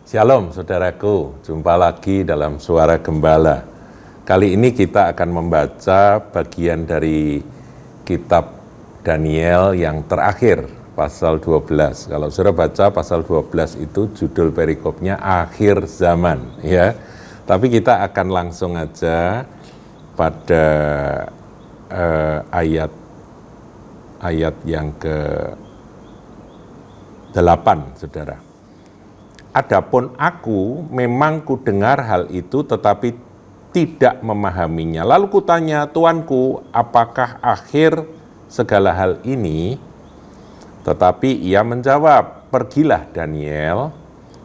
Shalom saudaraku, jumpa lagi dalam Suara Gembala. Kali ini kita akan membaca bagian dari kitab Daniel yang terakhir, pasal 12. Kalau saudara baca pasal 12 itu judul perikopnya Akhir Zaman, ya. Tapi kita akan langsung aja pada ayat yang ke-8, saudara. Adapun aku memang kudengar hal itu tetapi tidak memahaminya. Lalu kutanya, Tuanku, apakah akhir segala hal ini? Tetapi ia menjawab, pergilah Daniel,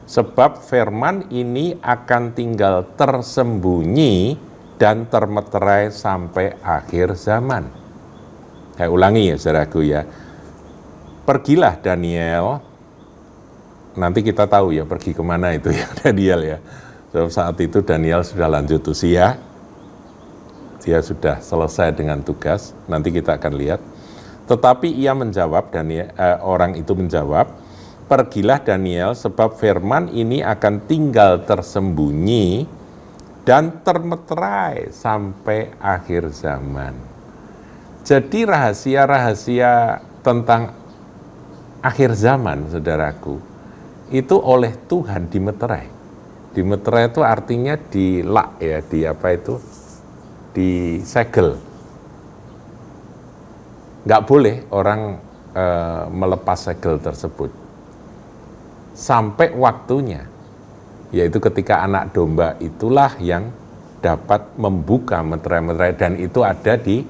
sebab firman ini akan tinggal tersembunyi dan termeterai sampai akhir zaman. Saya ulangi ya saudaraku ya. Pergilah Daniel. Nanti kita tahu ya pergi kemana itu ya Daniel ya. So, saat itu Daniel sudah lanjut usia, dia sudah selesai dengan tugas, nanti kita akan lihat. Tetapi ia menjawab, orang itu menjawab, pergilah Daniel sebab firman ini akan tinggal tersembunyi dan termeterai sampai akhir zaman. Jadi rahasia-rahasia tentang akhir zaman, saudaraku, itu oleh Tuhan dimeterai. Dimeterai itu artinya dilak ya, disegel. Nggak boleh orang melepas segel tersebut. Sampai waktunya, yaitu ketika anak domba itulah yang dapat membuka meterai-meterai, dan itu ada di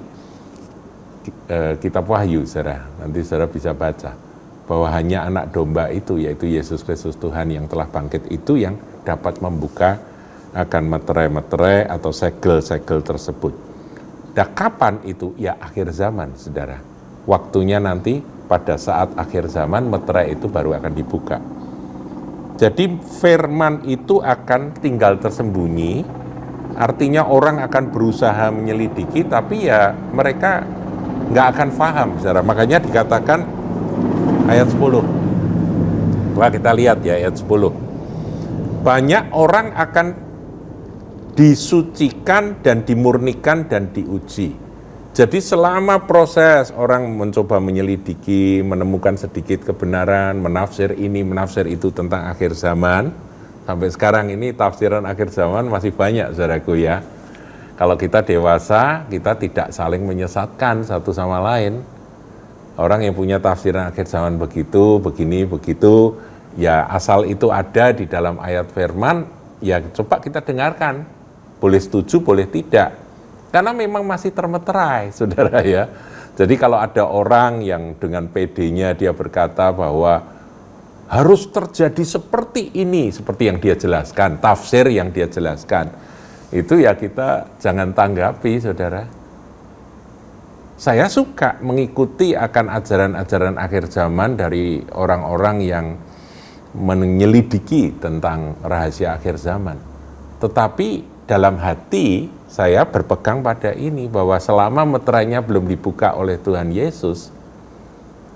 kitab Wahyu, saudara. Nanti saudara bisa baca bahwa hanya anak domba itu, yaitu Yesus Kristus Tuhan yang telah bangkit, itu yang dapat membuka akan meterai-meterai atau segel-segel tersebut. Dan kapan itu? Ya akhir zaman, saudara. Waktunya nanti pada saat akhir zaman meterai itu baru akan dibuka. Jadi firman itu akan tinggal tersembunyi, artinya orang akan berusaha menyelidiki, tapi ya mereka nggak akan paham, saudara. Makanya dikatakan ayat 10. Wah, kita lihat ya ayat 10. Banyak orang akan disucikan dan dimurnikan dan diuji. Jadi selama proses orang mencoba menyelidiki, menemukan sedikit kebenaran, menafsir ini, menafsir itu tentang akhir zaman. Sampai sekarang ini tafsiran akhir zaman masih banyak, saudaraku ya. Kalau kita dewasa, kita tidak saling menyesatkan satu sama lain. Orang yang punya tafsiran akhir zaman begitu, begini, begitu, ya asal itu ada di dalam ayat firman, ya coba kita dengarkan. Boleh setuju, boleh tidak. Karena memang masih termeterai, saudara ya. Jadi kalau ada orang yang dengan PD-nya dia berkata bahwa harus terjadi seperti ini, seperti yang dia jelaskan, tafsir yang dia jelaskan, itu ya kita jangan tanggapi, saudara. Saya suka mengikuti akan ajaran-ajaran akhir zaman dari orang-orang yang menyelidiki tentang rahasia akhir zaman. Tetapi dalam hati saya berpegang pada ini, bahwa selama meterainya belum dibuka oleh Tuhan Yesus,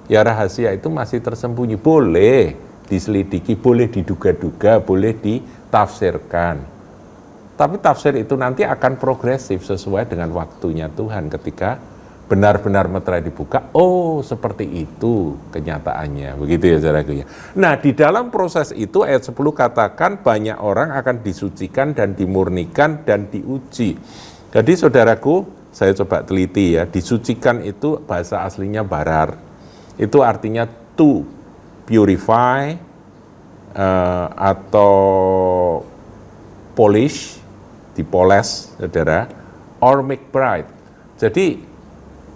ya rahasia itu masih tersembunyi. Boleh diselidiki, boleh diduga-duga, boleh ditafsirkan. Tapi tafsir itu nanti akan progresif sesuai dengan waktunya Tuhan. Ketika benar-benar meterai dibuka, oh seperti itu kenyataannya, begitu ya saudaraku ya. Nah di dalam proses itu ayat 10 katakan banyak orang akan disucikan dan dimurnikan dan diuji. Jadi saudaraku, saya coba teliti ya, disucikan itu bahasa aslinya barar, itu artinya to purify atau polish, dipoles saudara, or make bright. Jadi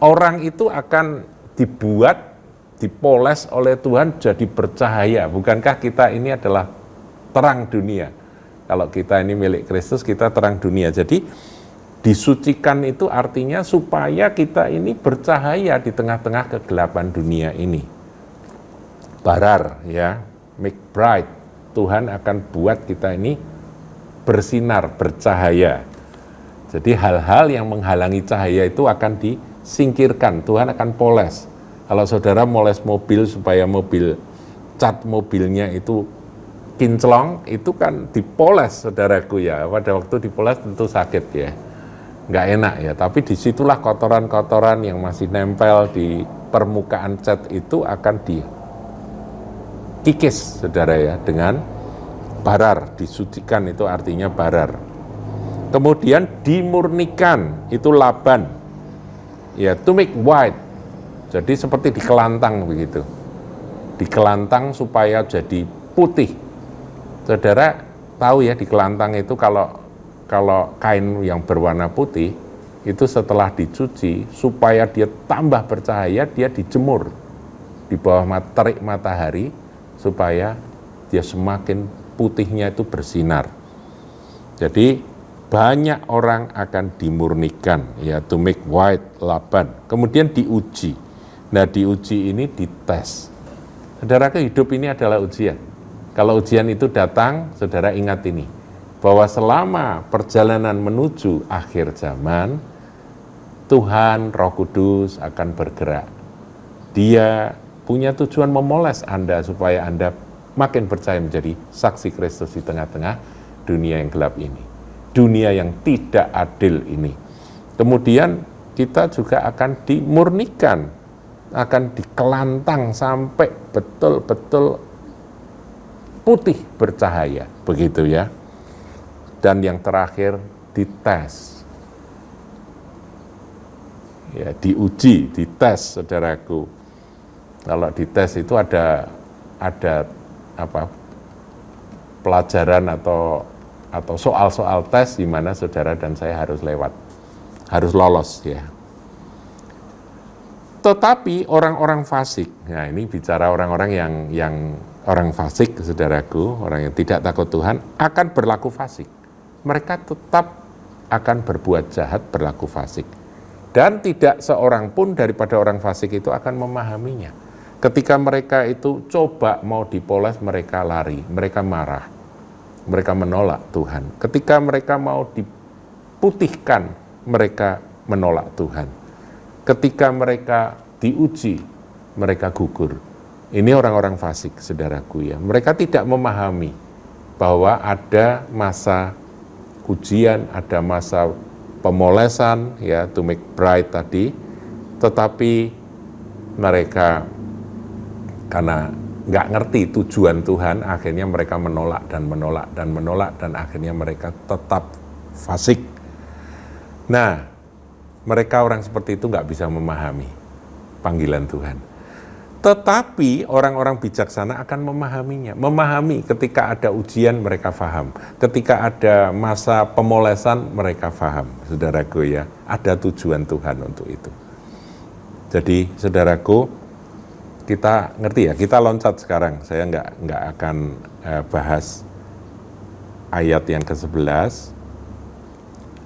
orang itu akan dibuat, dipoles oleh Tuhan jadi bercahaya. Bukankah kita ini adalah terang dunia? Kalau kita ini milik Kristus, kita terang dunia. Jadi disucikan itu artinya supaya kita ini bercahaya di tengah-tengah kegelapan dunia ini. Barar ya, make bright. Tuhan akan buat kita ini bersinar, bercahaya. Jadi hal-hal yang menghalangi cahaya itu akan disingkirkan, Tuhan akan poles. Kalau saudara moles mobil supaya mobil cat mobilnya itu kinclong itu kan dipoles, saudaraku ya. Pada waktu dipoles tentu sakit ya, nggak enak ya. Tapi disitulah kotoran-kotoran yang masih nempel di permukaan cat itu akan dikikis, saudara ya, dengan barar. Disucikan itu artinya barar. Kemudian dimurnikan, itu laban, ya, to make white. Jadi seperti dikelantang begitu, dikelantang supaya jadi putih. Saudara tahu ya, dikelantang itu kalau kain yang berwarna putih itu setelah dicuci supaya dia tambah bercahaya, dia dijemur di bawah terik matahari supaya dia semakin putihnya itu bersinar. Jadi banyak orang akan dimurnikan, ya, to make white, laban. Kemudian diuji. Nah, diuji ini dites. Saudara, hidup ini adalah ujian. Kalau ujian itu datang, saudara ingat ini, bahwa selama perjalanan menuju akhir zaman, Tuhan Roh Kudus akan bergerak. Dia punya tujuan memoles Anda supaya Anda makin percaya menjadi saksi Kristus di tengah-tengah dunia yang gelap ini. Dunia yang tidak adil ini. Kemudian kita juga akan dimurnikan, akan dikelantang sampai betul-betul putih bercahaya, begitu ya. Dan yang terakhir dites. Ya, diuji, dites, saudaraku. Kalau dites itu ada apa? Pelajaran atau soal-soal tes di mana saudara dan saya harus lewat, harus lolos ya. Tetapi orang-orang fasik, nah ini bicara orang-orang yang orang fasik, saudaraku, orang yang tidak takut Tuhan akan berlaku fasik. Mereka tetap akan berbuat jahat, berlaku fasik. Dan tidak seorang pun daripada orang fasik itu akan memahaminya. Ketika mereka itu coba mau dipoles, mereka lari, mereka marah. Mereka menolak Tuhan. Ketika mereka mau diputihkan, mereka menolak Tuhan. Ketika mereka diuji, mereka gugur. Ini orang-orang fasik, saudaraku ya. Mereka tidak memahami bahwa ada masa ujian, ada masa pemolesan, ya, to make bright tadi. Tetapi mereka karena nggak ngerti tujuan Tuhan, akhirnya mereka menolak dan akhirnya mereka tetap fasik. Nah, mereka orang seperti itu nggak bisa memahami panggilan Tuhan. Tetapi orang-orang bijaksana akan memahaminya. Memahami ketika ada ujian mereka paham. Ketika ada masa pemolesan mereka paham. Saudaraku ya, ada tujuan Tuhan untuk itu. Jadi saudaraku, kita ngerti ya, kita loncat sekarang. Saya nggak akan bahas ayat yang ke-11.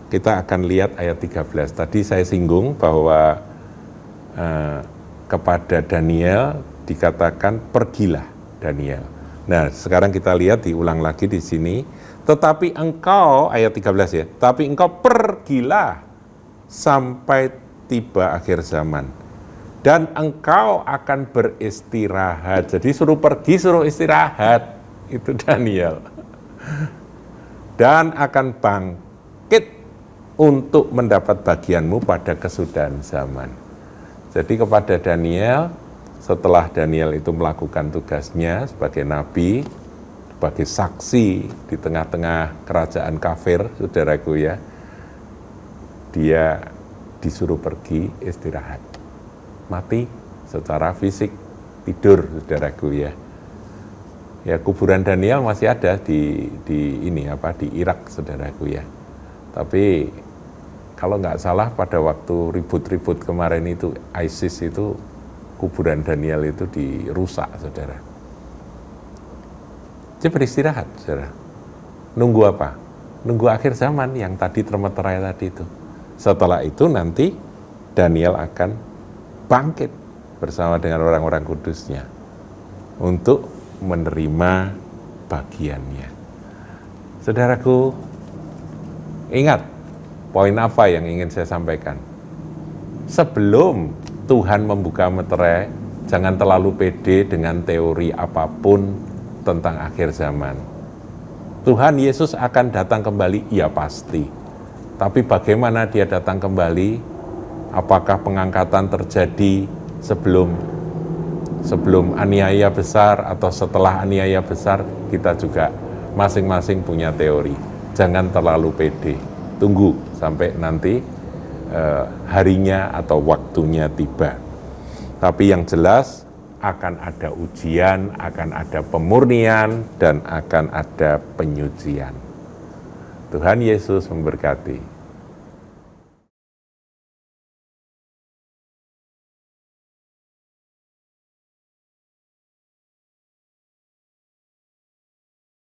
Kita akan lihat ayat 13. Tadi saya singgung bahwa kepada Daniel dikatakan pergilah Daniel. Nah, sekarang kita lihat diulang lagi di sini. Tetapi engkau, ayat 13 ya, tapi engkau pergilah sampai tiba akhir zaman. Dan engkau akan beristirahat. Jadi suruh pergi, suruh istirahat. Itu Daniel. Dan akan bangkit untuk mendapat bagianmu pada kesudahan zaman. Jadi kepada Daniel, setelah Daniel itu melakukan tugasnya sebagai nabi, sebagai saksi di tengah-tengah kerajaan kafir, saudaraku ya, dia disuruh pergi istirahat. Mati secara fisik, tidur, saudaraku ya. Ya, kuburan Daniel masih ada di Irak, saudaraku ya. Tapi kalau nggak salah pada waktu ribut-ribut kemarin itu, ISIS itu kuburan Daniel itu dirusak, saudara. Dia beristirahat, saudara. Nunggu apa? Nunggu akhir zaman yang tadi termeterai tadi itu. Setelah itu nanti Daniel akan bangkit bersama dengan orang-orang kudusnya untuk menerima bagiannya. Saudaraku, ingat poin apa yang ingin saya sampaikan? Sebelum Tuhan membuka meterai, jangan terlalu pede dengan teori apapun tentang akhir zaman. Tuhan Yesus akan datang kembali, ya pasti. Tapi bagaimana dia datang kembali? Apakah pengangkatan terjadi sebelum aniaya besar atau setelah aniaya besar? Kita juga masing-masing punya teori. Jangan terlalu pede. Tunggu sampai nanti harinya atau waktunya tiba. Tapi yang jelas akan ada ujian, akan ada pemurnian, dan akan ada penyucian. Tuhan Yesus memberkati.